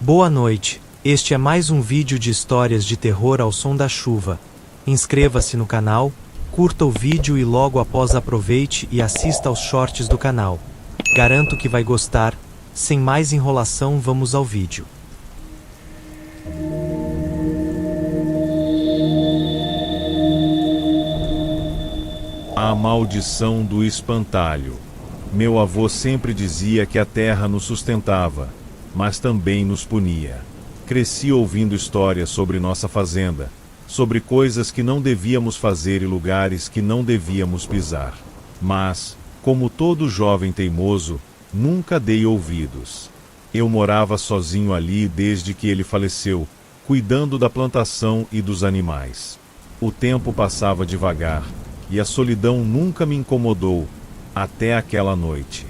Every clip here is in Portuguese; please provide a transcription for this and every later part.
Boa noite, este é mais um vídeo de histórias de terror ao som da chuva. Inscreva-se no canal, curta o vídeo e logo após aproveite e assista aos shorts do canal. Garanto que vai gostar. Sem mais enrolação, vamos ao vídeo. A maldição do espantalho. Meu avô sempre dizia que a terra nos sustentava, mas também nos punia. Cresci ouvindo histórias sobre nossa fazenda, sobre coisas que não devíamos fazer e lugares que não devíamos pisar. Mas, como todo jovem teimoso, nunca dei ouvidos. Eu morava sozinho ali desde que ele faleceu, cuidando da plantação e dos animais. O tempo passava devagar, e a solidão nunca me incomodou, até aquela noite.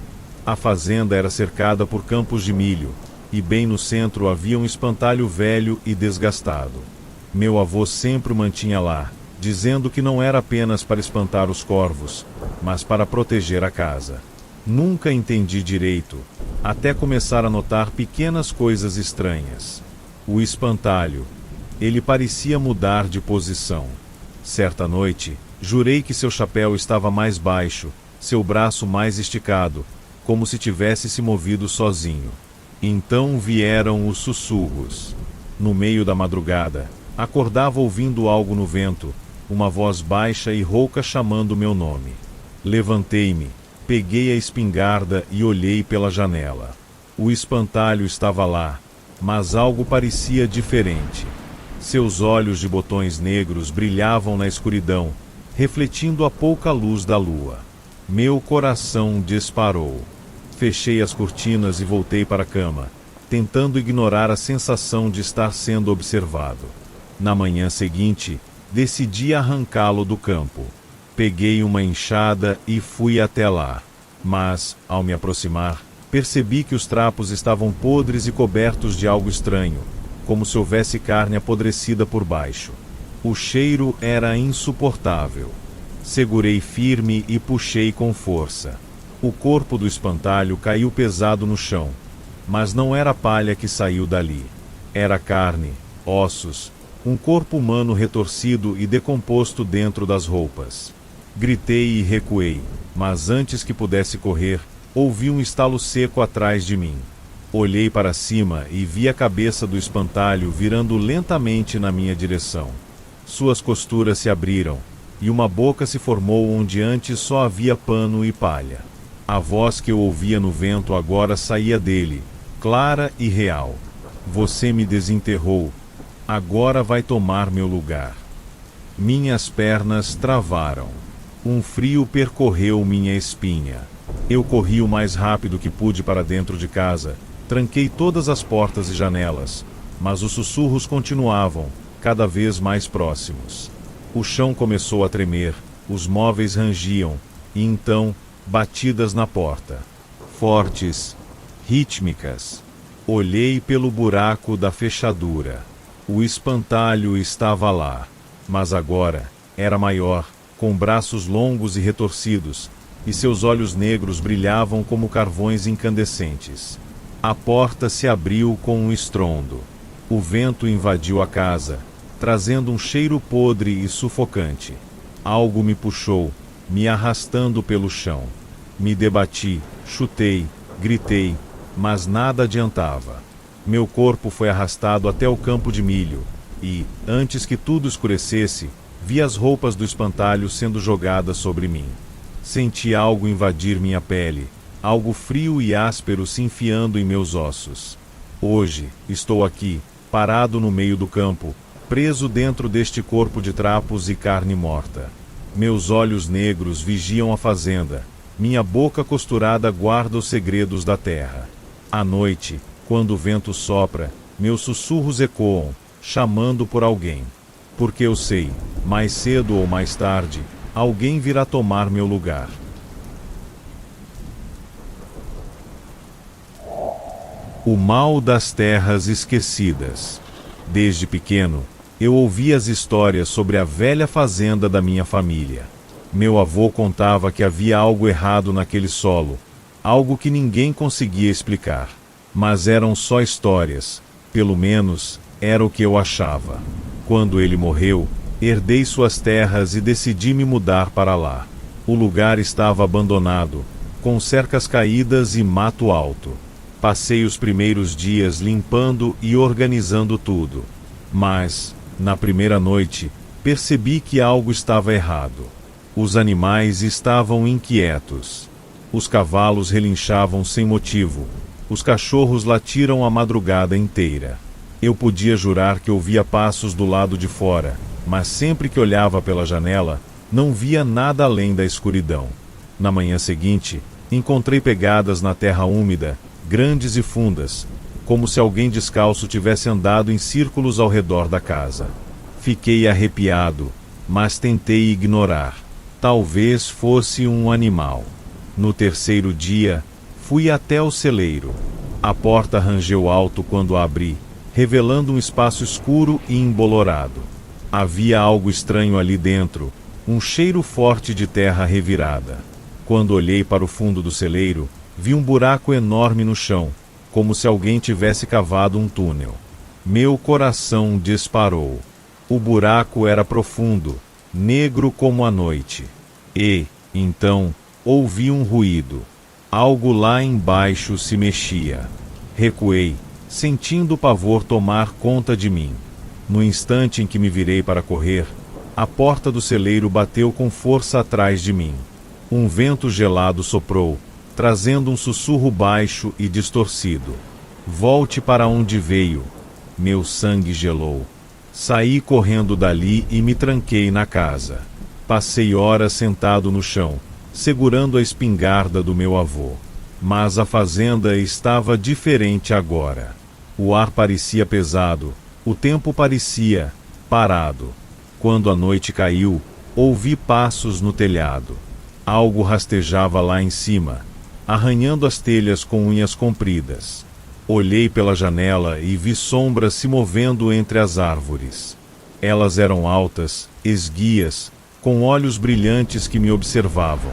A fazenda era cercada por campos de milho, e bem no centro havia um espantalho velho e desgastado. Meu avô sempre o mantinha lá, dizendo que não era apenas para espantar os corvos, mas para proteger a casa. Nunca entendi direito, até começar a notar pequenas coisas estranhas. O espantalho. Ele parecia mudar de posição. Certa noite, jurei que seu chapéu estava mais baixo, seu braço mais esticado, como se tivesse se movido sozinho. Então vieram os sussurros. No meio da madrugada, acordava ouvindo algo no vento, uma voz baixa e rouca chamando meu nome. Levantei-me, peguei a espingarda e olhei pela janela. O espantalho estava lá, mas algo parecia diferente. Seus olhos de botões negros brilhavam na escuridão, refletindo a pouca luz da lua. Meu coração disparou. Fechei as cortinas e voltei para a cama, tentando ignorar a sensação de estar sendo observado. Na manhã seguinte, decidi arrancá-lo do campo. Peguei uma enxada e fui até lá. Mas, ao me aproximar, percebi que os trapos estavam podres e cobertos de algo estranho, como se houvesse carne apodrecida por baixo. O cheiro era insuportável. Segurei firme e puxei com força. O corpo do espantalho caiu pesado no chão, mas não era palha que saiu dali. Era carne, ossos, um corpo humano retorcido e decomposto dentro das roupas. Gritei e recuei, mas antes que pudesse correr, ouvi um estalo seco atrás de mim. Olhei para cima e vi a cabeça do espantalho virando lentamente na minha direção. Suas costuras se abriram, e uma boca se formou onde antes só havia pano e palha. A voz que eu ouvia no vento agora saía dele, clara e real. Você me desenterrou, agora vai tomar meu lugar. Minhas pernas travaram. Um frio percorreu minha espinha. Eu corri o mais rápido que pude para dentro de casa, tranquei todas as portas e janelas, mas os sussurros continuavam, cada vez mais próximos. O chão começou a tremer, os móveis rangiam, e então, batidas na porta. Fortes, rítmicas. Olhei pelo buraco da fechadura. O espantalho estava lá, mas agora era maior, com braços longos e retorcidos, e seus olhos negros brilhavam como carvões incandescentes. A porta se abriu com um estrondo. O vento invadiu a casa, trazendo um cheiro podre e sufocante. Algo me puxou, me arrastando pelo chão. Me debati, chutei, gritei, mas nada adiantava. Meu corpo foi arrastado até o campo de milho, e, antes que tudo escurecesse, vi as roupas do espantalho sendo jogadas sobre mim. Senti algo invadir minha pele, algo frio e áspero se enfiando em meus ossos. Hoje, estou aqui, parado no meio do campo, preso dentro deste corpo de trapos e carne morta. Meus olhos negros vigiam a fazenda, minha boca costurada guarda os segredos da terra. À noite, quando o vento sopra, meus sussurros ecoam, chamando por alguém. Porque eu sei, mais cedo ou mais tarde, alguém virá tomar meu lugar. O mal das terras esquecidas. Desde pequeno, eu ouvia as histórias sobre a velha fazenda da minha família. Meu avô contava que havia algo errado naquele solo, algo que ninguém conseguia explicar. Mas eram só histórias, Pelo menos, era o que eu achava. Quando ele morreu, herdei suas terras e decidi me mudar para lá. O lugar estava abandonado, com cercas caídas e mato alto. Passei os primeiros dias limpando e organizando tudo. Mas, na primeira noite, percebi que algo estava errado. Os animais estavam inquietos. Os cavalos relinchavam sem motivo. Os cachorros latiram a madrugada inteira. Eu podia jurar que ouvia passos do lado de fora, mas sempre que olhava pela janela, não via nada além da escuridão. Na manhã seguinte, encontrei pegadas na terra úmida, grandes e fundas, como se alguém descalço tivesse andado em círculos ao redor da casa. Fiquei arrepiado, mas tentei ignorar. Talvez fosse um animal. No terceiro dia, fui até o celeiro. A porta rangeu alto quando a abri, revelando um espaço escuro e embolorado. Havia algo estranho ali dentro, um cheiro forte de terra revirada. Quando olhei para o fundo do celeiro, vi um buraco enorme no chão, como se alguém tivesse cavado um túnel. Meu coração disparou. O buraco era profundo, negro como a noite. E, então, ouvi um ruído. Algo lá embaixo se mexia. Recuei, sentindo o pavor tomar conta de mim. No instante em que me virei para correr, a porta do celeiro bateu com força atrás de mim. Um vento gelado soprou, trazendo um sussurro baixo e distorcido. Volte para onde veio. Meu sangue gelou. Saí correndo dali e me tranquei na casa. Passei horas sentado no chão, segurando a espingarda do meu avô. Mas a fazenda estava diferente agora. O ar parecia pesado, o tempo parecia parado. Quando a noite caiu, ouvi passos no telhado. Algo rastejava lá em cima, arranhando as telhas com unhas compridas. Olhei pela janela e vi sombras se movendo entre as árvores. Elas eram altas, esguias, com olhos brilhantes que me observavam.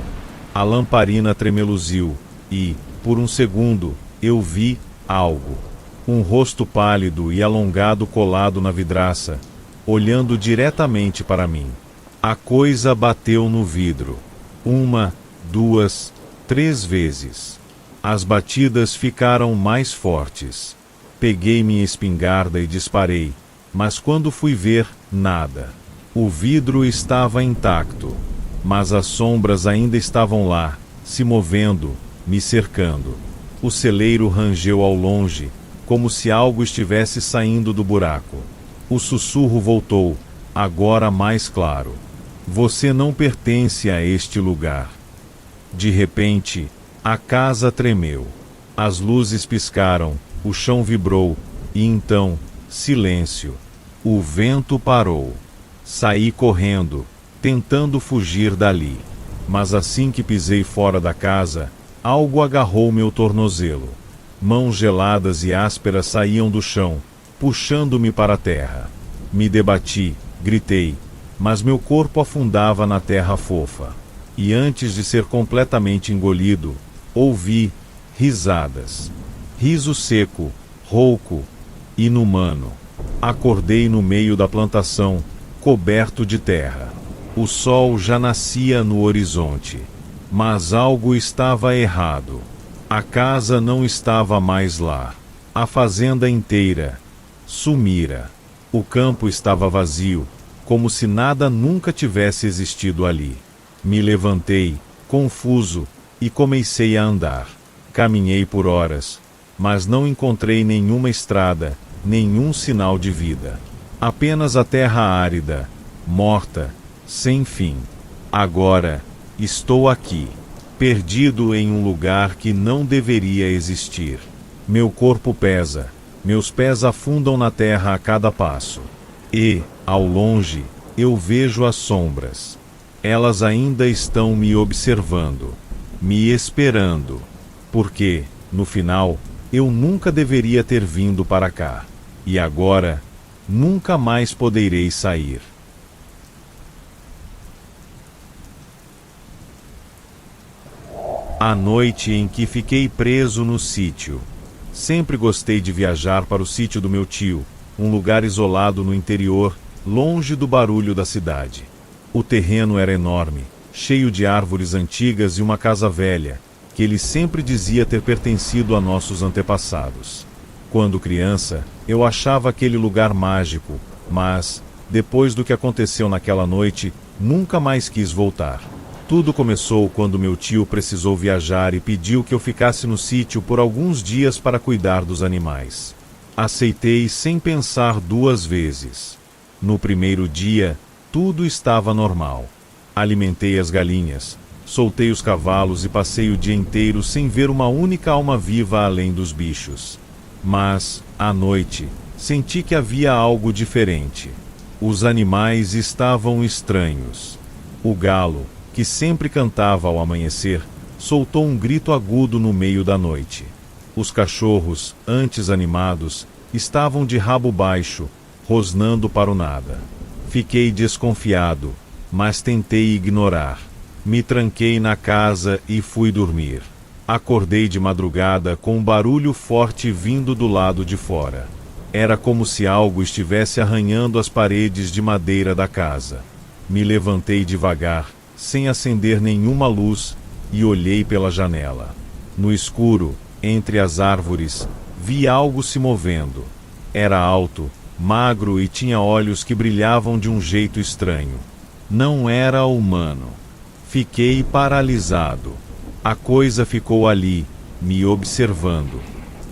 A lamparina tremeluziu e, por um segundo, eu vi algo. Um rosto pálido e alongado colado na vidraça, olhando diretamente para mim. A coisa bateu no vidro. 1, 2, 3 vezes. As batidas ficaram mais fortes. Peguei minha espingarda e disparei, mas quando fui ver, nada. O vidro estava intacto, mas as sombras ainda estavam lá, se movendo, me cercando. O celeiro rangeu ao longe, como se algo estivesse saindo do buraco. O sussurro voltou, agora mais claro. Você não pertence a este lugar. De repente, a casa tremeu. As luzes piscaram, o chão vibrou, e então, silêncio. O vento parou. Saí correndo, tentando fugir dali. Mas assim que pisei fora da casa, algo agarrou meu tornozelo. Mãos geladas e ásperas saíam do chão, puxando-me para a terra. Me debati, gritei, mas meu corpo afundava na terra fofa. E antes de ser completamente engolido, ouvi risadas. Riso seco, rouco, inumano. Acordei no meio da plantação, coberto de terra. O sol já nascia no horizonte. Mas algo estava errado. A casa não estava mais lá. A fazenda inteira sumira. O campo estava vazio, como se nada nunca tivesse existido ali. Me levantei, confuso, e comecei a andar. Caminhei por horas, mas não encontrei nenhuma estrada, nenhum sinal de vida. Apenas a terra árida, morta, sem fim. Agora, estou aqui, perdido em um lugar que não deveria existir. Meu corpo pesa, meus pés afundam na terra a cada passo. E, ao longe, eu vejo as sombras. Elas ainda estão me observando, me esperando, porque, no final, eu nunca deveria ter vindo para cá. E agora, nunca mais poderei sair. A noite em que fiquei preso no sítio. Sempre gostei de viajar para o sítio do meu tio, um lugar isolado no interior, longe do barulho da cidade. O terreno era enorme, cheio de árvores antigas e uma casa velha, que ele sempre dizia ter pertencido a nossos antepassados. Quando criança, eu achava aquele lugar mágico, mas, depois do que aconteceu naquela noite, nunca mais quis voltar. Tudo começou quando meu tio precisou viajar e pediu que eu ficasse no sítio por alguns dias para cuidar dos animais. Aceitei sem pensar duas vezes. No primeiro dia, tudo estava normal. Alimentei as galinhas, soltei os cavalos e passei o dia inteiro sem ver uma única alma viva além dos bichos. Mas, à noite, senti que havia algo diferente. Os animais estavam estranhos. O galo, que sempre cantava ao amanhecer, soltou um grito agudo no meio da noite. Os cachorros, antes animados, estavam de rabo baixo, rosnando para o nada. Fiquei desconfiado, mas tentei ignorar. Me tranquei na casa e fui dormir. Acordei de madrugada com um barulho forte vindo do lado de fora. Era como se algo estivesse arranhando as paredes de madeira da casa. Me levantei devagar, sem acender nenhuma luz, e olhei pela janela. No escuro, entre as árvores, vi algo se movendo. Era alto, magro e tinha olhos que brilhavam de um jeito estranho. Não era humano. Fiquei paralisado. A coisa ficou ali, me observando.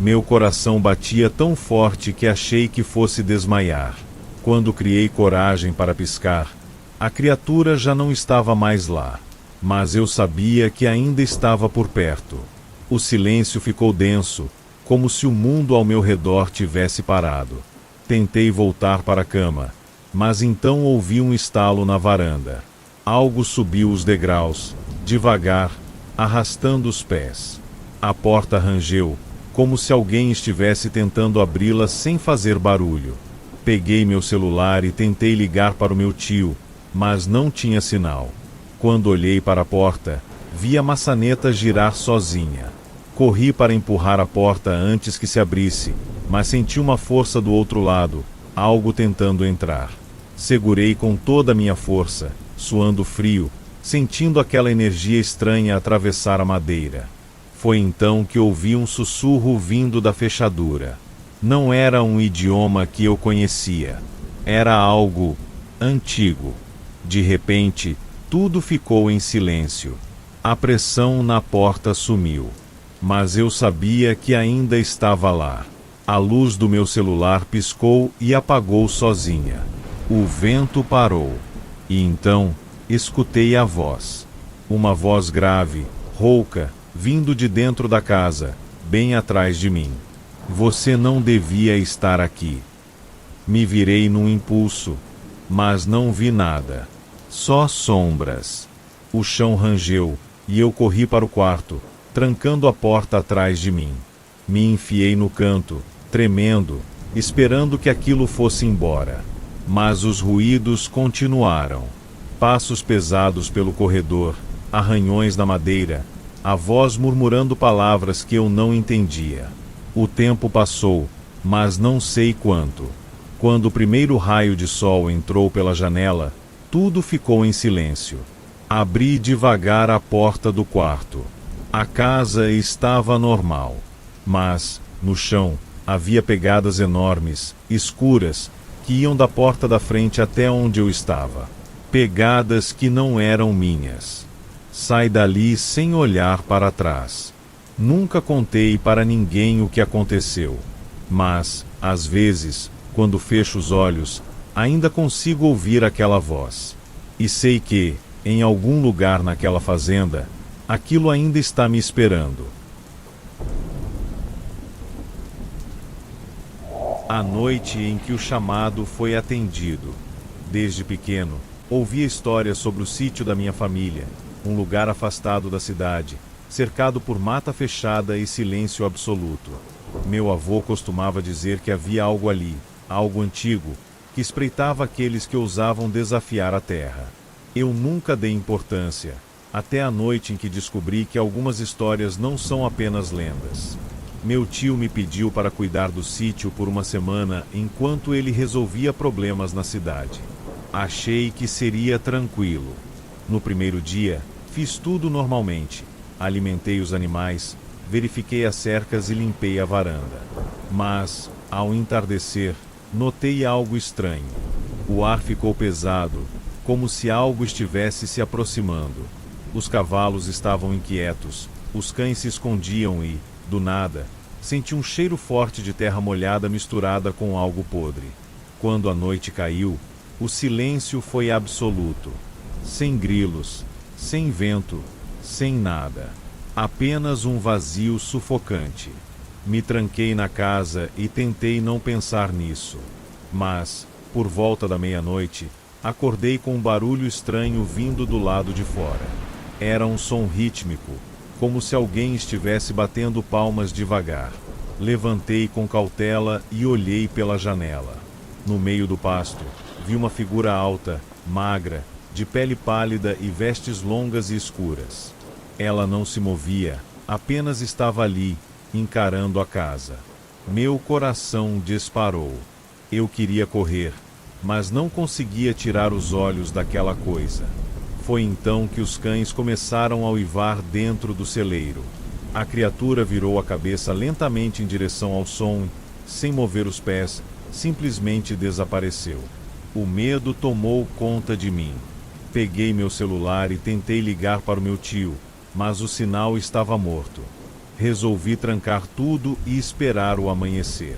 Meu coração batia tão forte que achei que fosse desmaiar. Quando criei coragem para piscar, a criatura já não estava mais lá, mas eu sabia que ainda estava por perto. O silêncio ficou denso, como se o mundo ao meu redor tivesse parado. Tentei voltar para a cama, mas então ouvi um estalo na varanda. Algo subiu os degraus, devagar, arrastando os pés. A porta rangeu, como se alguém estivesse tentando abri-la sem fazer barulho. Peguei meu celular e tentei ligar para o meu tio, mas não tinha sinal. Quando olhei para a porta, vi a maçaneta girar sozinha. Corri para empurrar a porta antes que se abrisse, mas senti uma força do outro lado, algo tentando entrar. Segurei com toda a minha força, suando frio, sentindo aquela energia estranha atravessar a madeira. Foi então que ouvi um sussurro vindo da fechadura. Não era um idioma que eu conhecia. Era algo antigo. De repente, tudo ficou em silêncio. A pressão na porta sumiu. Mas eu sabia que ainda estava lá. A luz do meu celular piscou e apagou sozinha. O vento parou. E então, escutei a voz. Uma voz grave, rouca, vindo de dentro da casa, bem atrás de mim. Você não devia estar aqui. Me virei num impulso, mas não vi nada. Só sombras. O chão rangeu, e eu corri para o quarto, trancando a porta atrás de mim. Me enfiei no canto, tremendo, esperando que aquilo fosse embora. Mas os ruídos continuaram. Passos pesados pelo corredor, arranhões na madeira, a voz murmurando palavras que eu não entendia. O tempo passou, mas não sei quanto. Quando o primeiro raio de sol entrou pela janela, tudo ficou em silêncio. Abri devagar a porta do quarto. A casa estava normal, mas, no chão, havia pegadas enormes, escuras, que iam da porta da frente até onde eu estava. Pegadas que não eram minhas. Saí dali sem olhar para trás. Nunca contei para ninguém o que aconteceu. Mas, às vezes, quando fecho os olhos, ainda consigo ouvir aquela voz. E sei que, em algum lugar naquela fazenda, aquilo ainda está me esperando. A noite em que o chamado foi atendido. Desde pequeno, ouvia histórias sobre o sítio da minha família, um lugar afastado da cidade, cercado por mata fechada e silêncio absoluto. Meu avô costumava dizer que havia algo ali, algo antigo, que espreitava aqueles que ousavam desafiar a terra. Eu nunca dei importância, até a noite em que descobri que algumas histórias não são apenas lendas. Meu tio me pediu para cuidar do sítio por uma semana enquanto ele resolvia problemas na cidade. Achei que seria tranquilo. No primeiro dia, fiz tudo normalmente. Alimentei os animais, verifiquei as cercas e limpei a varanda. Mas, ao entardecer, notei algo estranho. O ar ficou pesado, como se algo estivesse se aproximando. Os cavalos estavam inquietos, os cães se escondiam e, do nada, senti um cheiro forte de terra molhada misturada com algo podre. Quando a noite caiu, o silêncio foi absoluto. Sem grilos, sem vento, sem nada. Apenas um vazio sufocante. Me tranquei na casa e tentei não pensar nisso. Mas, por volta da meia-noite, acordei com um barulho estranho vindo do lado de fora. Era um som rítmico, como se alguém estivesse batendo palmas devagar. Levantei com cautela e olhei pela janela. No meio do pasto, vi uma figura alta, magra, de pele pálida e vestes longas e escuras. Ela não se movia, apenas estava ali, encarando a casa. Meu coração disparou. Eu queria correr, mas não conseguia tirar os olhos daquela coisa. Foi então que os cães começaram a uivar dentro do celeiro. A criatura virou a cabeça lentamente em direção ao som, sem mover os pés, simplesmente desapareceu. O medo tomou conta de mim. Peguei meu celular e tentei ligar para o meu tio, mas o sinal estava morto. Resolvi trancar tudo e esperar o amanhecer.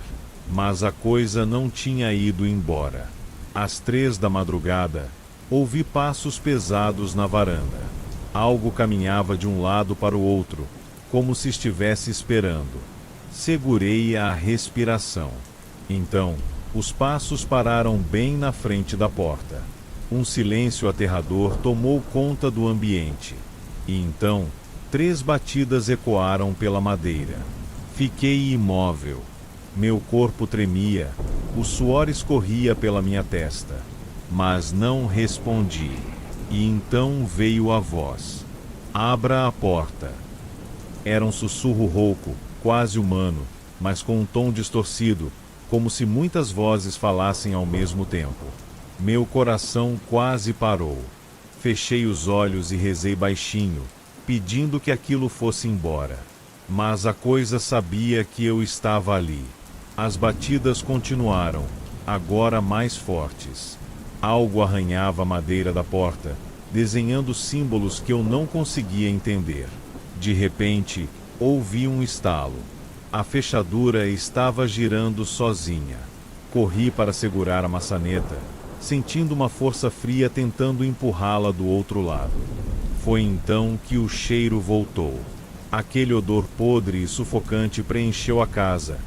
Mas a coisa não tinha ido embora. Às 3 da madrugada, ouvi passos pesados na varanda. Algo caminhava de um lado para o outro, como se estivesse esperando. Segurei a respiração. Então, os passos pararam bem na frente da porta. Um silêncio aterrador tomou conta do ambiente. E então, 3 batidas ecoaram pela madeira. Fiquei imóvel. Meu corpo tremia, o suor escorria pela minha testa. Mas não respondi. E então veio a voz. Abra a porta. Era um sussurro rouco, quase humano, mas com um tom distorcido, como se muitas vozes falassem ao mesmo tempo. Meu coração quase parou. Fechei os olhos e rezei baixinho, pedindo que aquilo fosse embora. Mas a coisa sabia que eu estava ali. As batidas continuaram, agora mais fortes. Algo arranhava a madeira da porta, desenhando símbolos que eu não conseguia entender. De repente, ouvi um estalo. A fechadura estava girando sozinha. Corri para segurar a maçaneta, sentindo uma força fria tentando empurrá-la do outro lado. Foi então que o cheiro voltou. Aquele odor podre e sufocante preencheu a casa,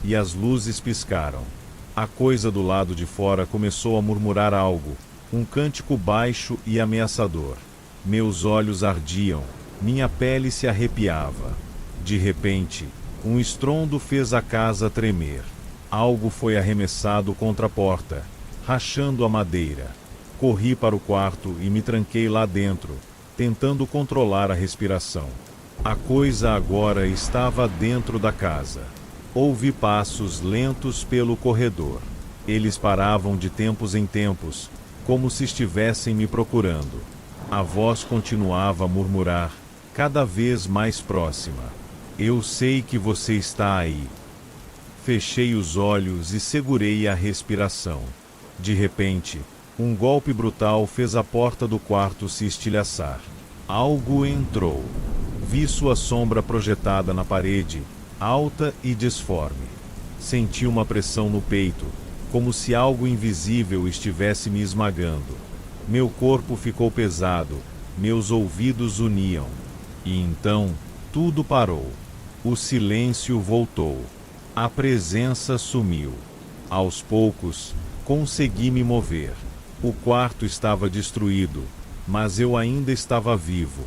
e as luzes piscaram. A coisa do lado de fora começou a murmurar algo, um cântico baixo e ameaçador. Meus olhos ardiam, minha pele se arrepiava. De repente, um estrondo fez a casa tremer. Algo foi arremessado contra a porta, rachando a madeira. Corri para o quarto e me tranquei lá dentro, tentando controlar a respiração. A coisa agora estava dentro da casa. Ouvi passos lentos pelo corredor. Eles paravam de tempos em tempos, como se estivessem me procurando. A voz continuava a murmurar, cada vez mais próxima. Eu sei que você está aí. Fechei os olhos e segurei a respiração. De repente, um golpe brutal fez a porta do quarto se estilhaçar. Algo entrou. Vi sua sombra projetada na parede, alta e disforme. Senti uma pressão no peito, como se algo invisível estivesse me esmagando. Meu corpo ficou pesado, meus ouvidos uniam. E então, tudo parou. O silêncio voltou. A presença sumiu. Aos poucos, consegui me mover. O quarto estava destruído, mas eu ainda estava vivo.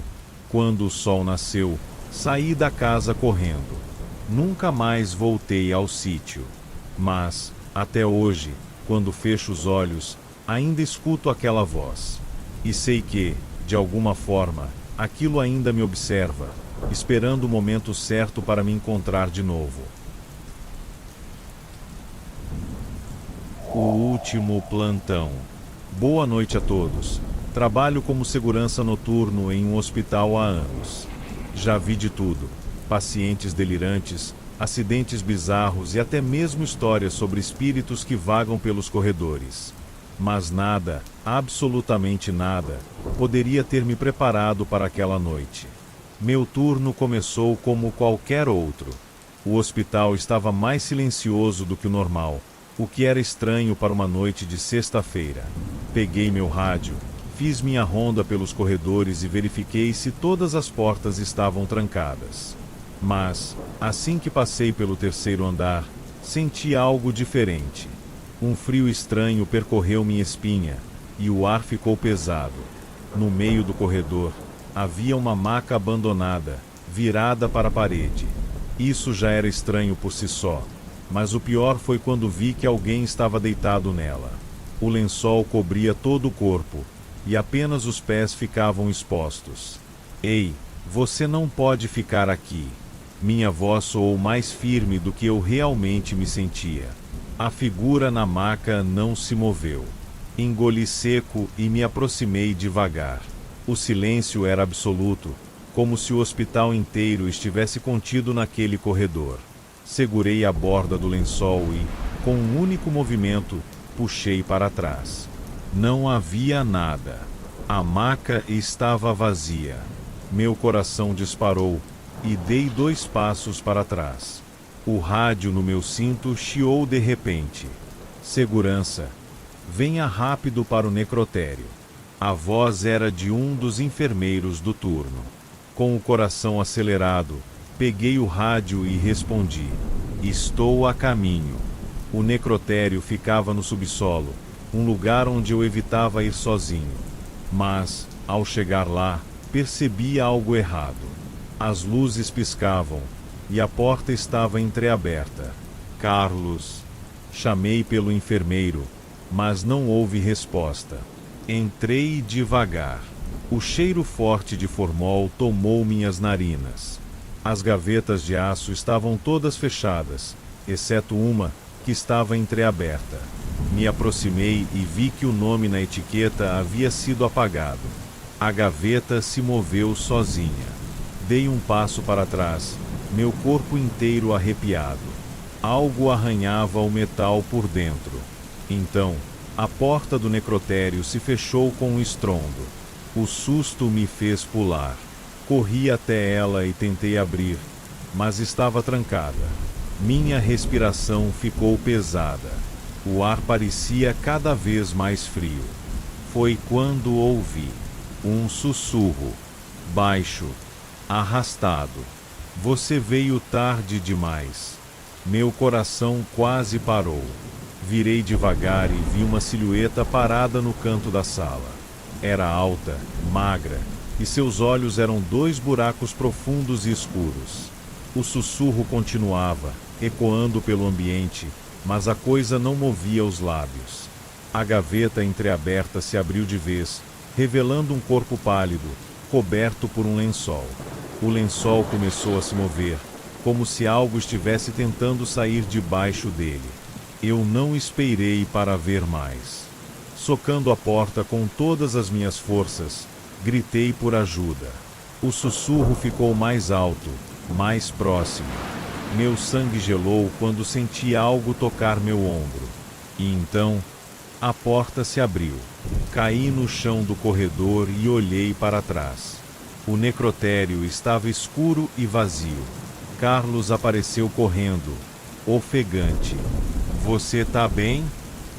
Quando o sol nasceu, saí da casa correndo. Nunca mais voltei ao sítio. Mas, até hoje, quando fecho os olhos, ainda escuto aquela voz. E sei que, de alguma forma, aquilo ainda me observa, esperando o momento certo para me encontrar de novo. O último plantão. Boa noite a todos. Trabalho como segurança noturno em um hospital há anos. Já vi de tudo: pacientes delirantes, acidentes bizarros e até mesmo histórias sobre espíritos que vagam pelos corredores. Mas nada, absolutamente nada, poderia ter me preparado para aquela noite. Meu turno começou como qualquer outro. O hospital estava mais silencioso do que o normal, o que era estranho para uma noite de sexta-feira. Peguei meu rádio, fiz minha ronda pelos corredores e verifiquei se todas as portas estavam trancadas. Mas, assim que passei pelo terceiro andar, senti algo diferente. Um frio estranho percorreu minha espinha, e o ar ficou pesado. No meio do corredor, havia uma maca abandonada, virada para a parede. Isso já era estranho por si só, mas o pior foi quando vi que alguém estava deitado nela. O lençol cobria todo o corpo, e apenas os pés ficavam expostos. "Ei, você não pode ficar aqui." Minha voz soou mais firme do que eu realmente me sentia. A figura na maca não se moveu. Engoli seco e me aproximei devagar. O silêncio era absoluto, como se o hospital inteiro estivesse contido naquele corredor. Segurei a borda do lençol e, com um único movimento, puxei para trás. Não havia nada. A maca estava vazia. Meu coração disparou e dei 2 passos para trás. O rádio no meu cinto chiou de repente. "Segurança, venha rápido para o necrotério." A voz era de um dos enfermeiros do turno. Com o coração acelerado, peguei o rádio e respondi: "Estou a caminho." O necrotério ficava no subsolo, um lugar onde eu evitava ir sozinho. Mas, ao chegar lá, percebi algo errado. As luzes piscavam, e a porta estava entreaberta. "Carlos." Chamei pelo enfermeiro, mas não houve resposta. Entrei devagar. O cheiro forte de formol tomou minhas narinas. As gavetas de aço estavam todas fechadas, exceto uma, que estava entreaberta. Me aproximei e vi que o nome na etiqueta havia sido apagado. A gaveta se moveu sozinha. Dei um passo para trás, meu corpo inteiro arrepiado. Algo arranhava o metal por dentro. Então, a porta do necrotério se fechou com um estrondo. O susto me fez pular. Corri até ela e tentei abrir, mas estava trancada. Minha respiração ficou pesada. O ar parecia cada vez mais frio. Foi quando ouvi um sussurro, baixo, arrastado: "Você veio tarde demais." Meu coração quase parou. Virei devagar e vi uma silhueta parada no canto da sala. Era alta, magra, e seus olhos eram 2 buracos profundos e escuros. O sussurro continuava, ecoando pelo ambiente, mas a coisa não movia os lábios. A gaveta entreaberta se abriu de vez, revelando um corpo pálido, coberto por um lençol. O lençol começou a se mover, como se algo estivesse tentando sair debaixo dele. Eu não esperei para ver mais. Socando a porta com todas as minhas forças, gritei por ajuda. O sussurro ficou mais alto, mais próximo. Meu sangue gelou quando senti algo tocar meu ombro. E então, a porta se abriu. Caí no chão do corredor e olhei para trás. O necrotério estava escuro e vazio. Carlos apareceu correndo, ofegante. "Você tá bem?"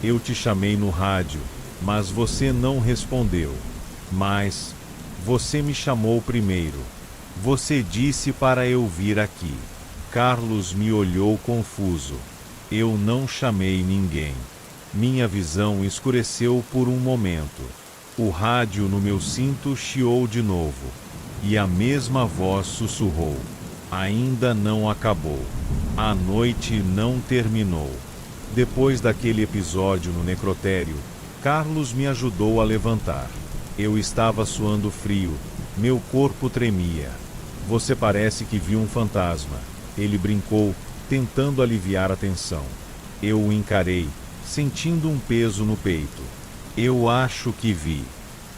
Eu te chamei no rádio, mas você não respondeu. "Mas você me chamou primeiro. Você disse para eu vir aqui." Carlos me olhou confuso. Eu não chamei ninguém. Minha visão escureceu por um momento. O rádio no meu cinto chiou de novo. E a mesma voz sussurrou: "Ainda não acabou. A noite não terminou." Depois daquele episódio no necrotério, Carlos me ajudou a levantar. Eu estava suando frio, meu corpo tremia. Você parece que viu um fantasma, ele brincou, tentando aliviar a tensão. Eu o encarei, sentindo um peso no peito. Eu acho que vi.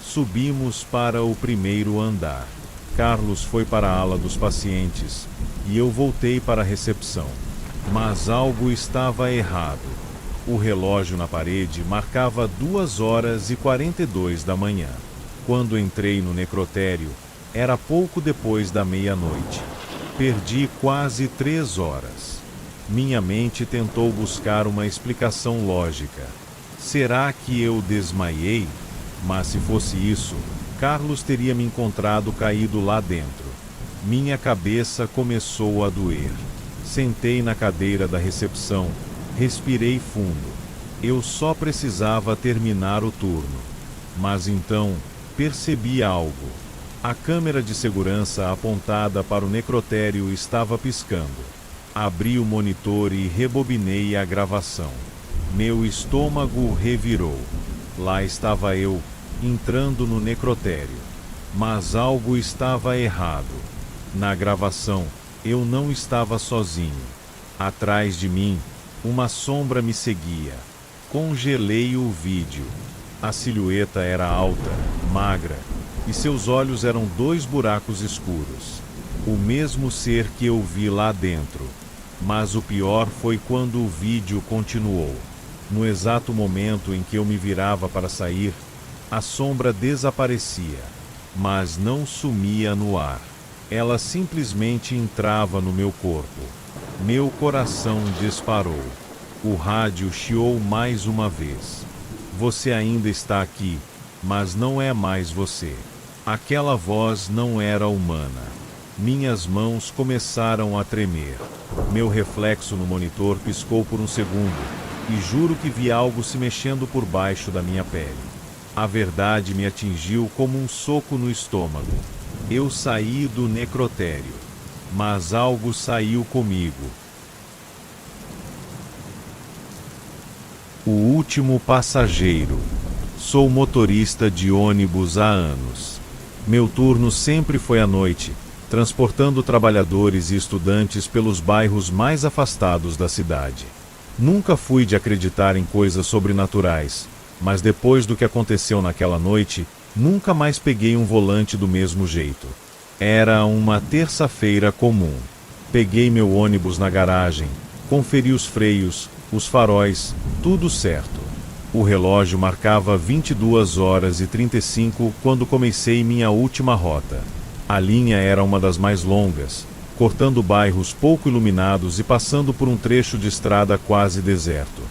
Subimos para o primeiro andar. Carlos foi para a ala dos pacientes, e eu voltei para a recepção. Mas algo estava errado. O relógio na parede marcava 2h42 da manhã. Quando entrei no necrotério, era pouco depois da meia-noite. Perdi quase 3 horas. Minha mente tentou buscar uma explicação lógica. Será que eu desmaiei? Mas se fosse isso, Carlos teria me encontrado caído lá dentro. Minha cabeça começou a doer. Sentei na cadeira da recepção, respirei fundo. Eu só precisava terminar o turno. Mas então, percebi algo. A câmera de segurança apontada para o necrotério estava piscando. Abri o monitor e rebobinei a gravação. Meu estômago revirou. Lá estava eu, entrando no necrotério. Mas algo estava errado. Na gravação, eu não estava sozinho. Atrás de mim, uma sombra me seguia. Congelei o vídeo. A silhueta era alta, magra, e seus olhos eram 2 buracos escuros. O mesmo ser que eu vi lá dentro. Mas o pior foi quando o vídeo continuou. No exato momento em que eu me virava para sair, a sombra desaparecia, mas não sumia no ar. Ela simplesmente entrava no meu corpo. Meu coração disparou. O rádio chiou mais uma vez. Você ainda está aqui, mas não é mais você. Aquela voz não era humana. Minhas mãos começaram a tremer. Meu reflexo no monitor piscou por um segundo, e juro que vi algo se mexendo por baixo da minha pele. A verdade me atingiu como um soco no estômago. Eu saí do necrotério, mas algo saiu comigo. O último passageiro. Sou motorista de ônibus há anos. Meu turno sempre foi à noite, transportando trabalhadores e estudantes pelos bairros mais afastados da cidade. Nunca fui de acreditar em coisas sobrenaturais, mas depois do que aconteceu naquela noite, nunca mais peguei um volante do mesmo jeito. Era uma terça-feira comum. Peguei meu ônibus na garagem, conferi os freios, os faróis, tudo certo. O relógio marcava 22h35 quando comecei minha última rota. A linha era uma das mais longas, cortando bairros pouco iluminados e passando por um trecho de estrada quase deserto.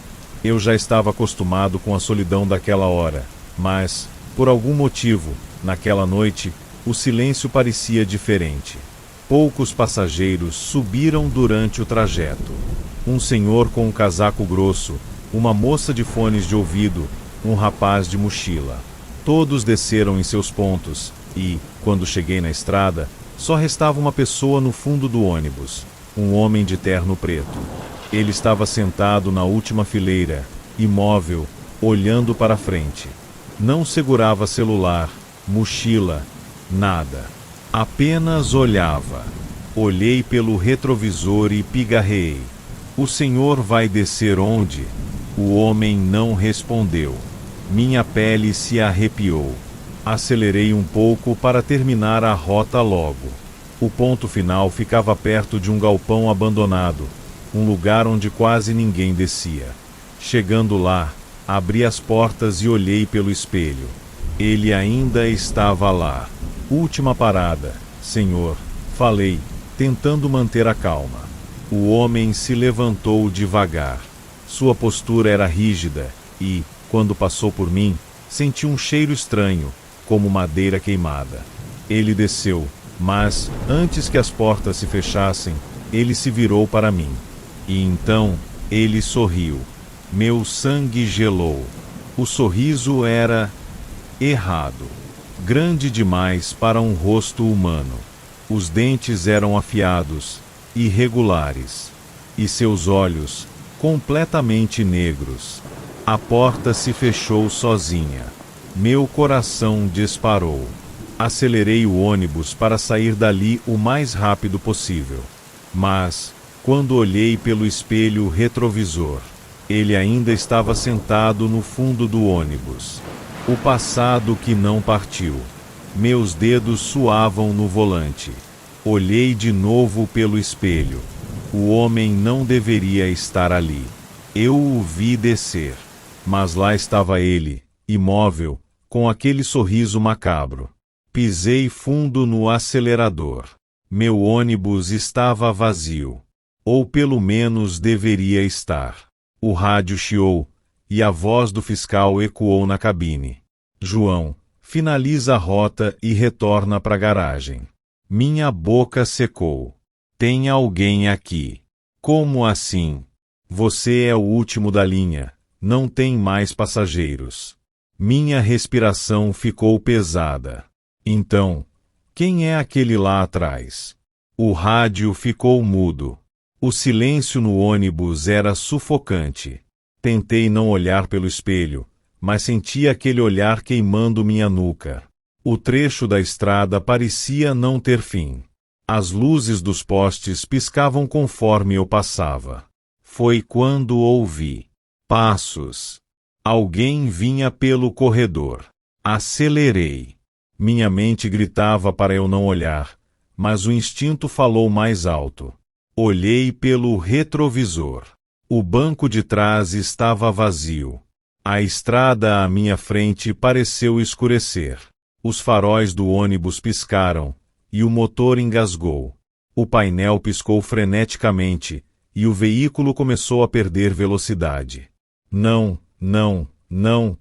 Eu já estava acostumado com a solidão daquela hora, mas, por algum motivo, naquela noite, o silêncio parecia diferente. Poucos passageiros subiram durante o trajeto. Um senhor com um casaco grosso, uma moça de fones de ouvido, um rapaz de mochila. Todos desceram em seus pontos e, quando cheguei na estrada, só restava uma pessoa no fundo do ônibus, um homem de terno preto. Ele estava sentado na última fileira, imóvel, olhando para a frente. Não segurava celular, mochila, nada. Apenas olhava. Olhei pelo retrovisor e pigarreei. O senhor vai descer onde? O homem não respondeu. Minha pele se arrepiou. Acelerei um pouco para terminar a rota logo. O ponto final ficava perto de um galpão abandonado, um lugar onde quase ninguém descia. Chegando lá, abri as portas e olhei pelo espelho. Ele ainda estava lá. Última parada, senhor, falei, tentando manter a calma. O homem se levantou devagar. Sua postura era rígida e, quando passou por mim, senti um cheiro estranho, como madeira queimada. Ele desceu, mas, antes que as portas se fechassem, ele se virou para mim. E então, ele sorriu. Meu sangue gelou. O sorriso era errado. Grande demais para um rosto humano. Os dentes eram afiados, irregulares. E seus olhos, completamente negros. A porta se fechou sozinha. Meu coração disparou. Acelerei o ônibus para sair dali o mais rápido possível. Mas, quando olhei pelo espelho retrovisor, ele ainda estava sentado no fundo do ônibus. O passado que não partiu. Meus dedos suavam no volante. Olhei de novo pelo espelho. O homem não deveria estar ali. Eu o vi descer. Mas lá estava ele, imóvel, com aquele sorriso macabro. Pisei fundo no acelerador. Meu ônibus estava vazio. Ou pelo menos deveria estar. O rádio chiou, e a voz do fiscal ecoou na cabine. João, finaliza a rota e retorna para a garagem. Minha boca secou. Tem alguém aqui. Como assim? Você é o último da linha. Não tem mais passageiros. Minha respiração ficou pesada. Então, quem é aquele lá atrás? O rádio ficou mudo. O silêncio no ônibus era sufocante. Tentei não olhar pelo espelho, mas senti aquele olhar queimando minha nuca. O trecho da estrada parecia não ter fim. As luzes dos postes piscavam conforme eu passava. Foi quando ouvi passos. Alguém vinha pelo corredor. Acelerei. Minha mente gritava para eu não olhar, mas o instinto falou mais alto. Olhei pelo retrovisor. O banco de trás estava vazio. A estrada à minha frente pareceu escurecer. Os faróis do ônibus piscaram, e o motor engasgou. O painel piscou freneticamente, e o veículo começou a perder velocidade. Não, não, não.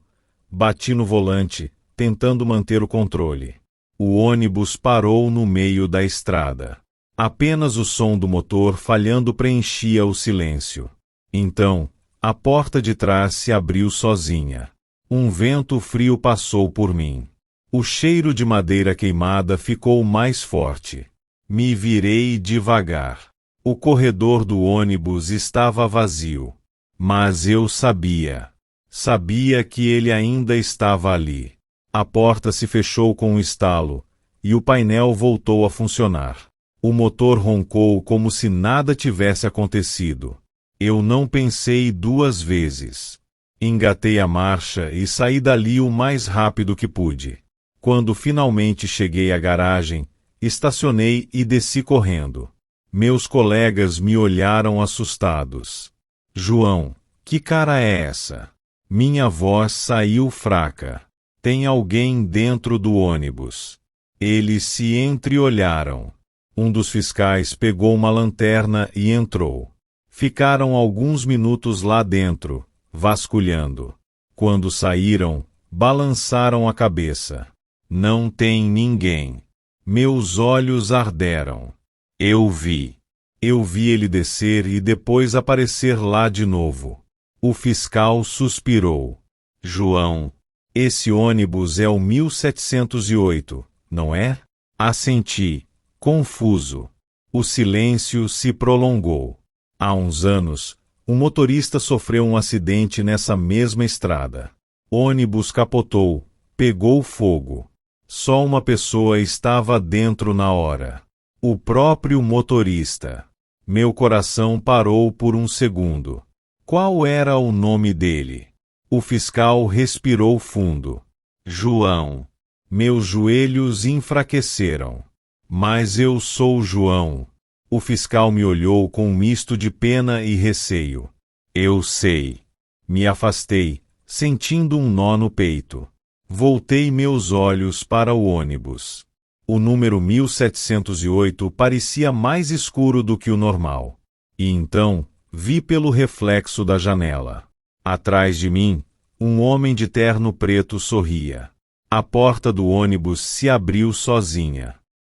Bati no volante, tentando manter o controle. O ônibus parou no meio da estrada. Apenas o som do motor falhando preenchia o silêncio. Então, a porta de trás se abriu sozinha. Um vento frio passou por mim. O cheiro de madeira queimada ficou mais forte. Me virei devagar. O corredor do ônibus estava vazio. Mas eu sabia. Sabia que ele ainda estava ali. A porta se fechou com um estalo, e o painel voltou a funcionar. O motor roncou como se nada tivesse acontecido. Eu não pensei duas vezes. Engatei a marcha e saí dali o mais rápido que pude. Quando finalmente cheguei à garagem, estacionei e desci correndo. Meus colegas me olharam assustados. João, que cara é essa? Minha voz saiu fraca. Tem alguém dentro do ônibus. Eles se entreolharam. Um dos fiscais pegou uma lanterna e entrou. Ficaram alguns minutos lá dentro, vasculhando. Quando saíram, balançaram a cabeça. Não tem ninguém. Meus olhos arderam. Eu vi ele descer e depois aparecer lá de novo. O fiscal suspirou. João, esse ônibus é o 1708, não é? Assenti, confuso. O silêncio se prolongou. Há uns anos, um motorista sofreu um acidente nessa mesma estrada. Ônibus capotou, pegou fogo. Só uma pessoa estava dentro na hora. O próprio motorista. Meu coração parou por um segundo. Qual era o nome dele? O fiscal respirou fundo. João. Meus joelhos enfraqueceram. Mas eu sou João. O fiscal me olhou com um misto de pena e receio. Eu sei. Me afastei, sentindo um nó no peito. Voltei meus olhos para o ônibus. O número 1708 parecia mais escuro do que o normal. E então, vi pelo reflexo da janela. Atrás de mim, um homem de terno preto sorria. A porta do ônibus se abriu sozinha.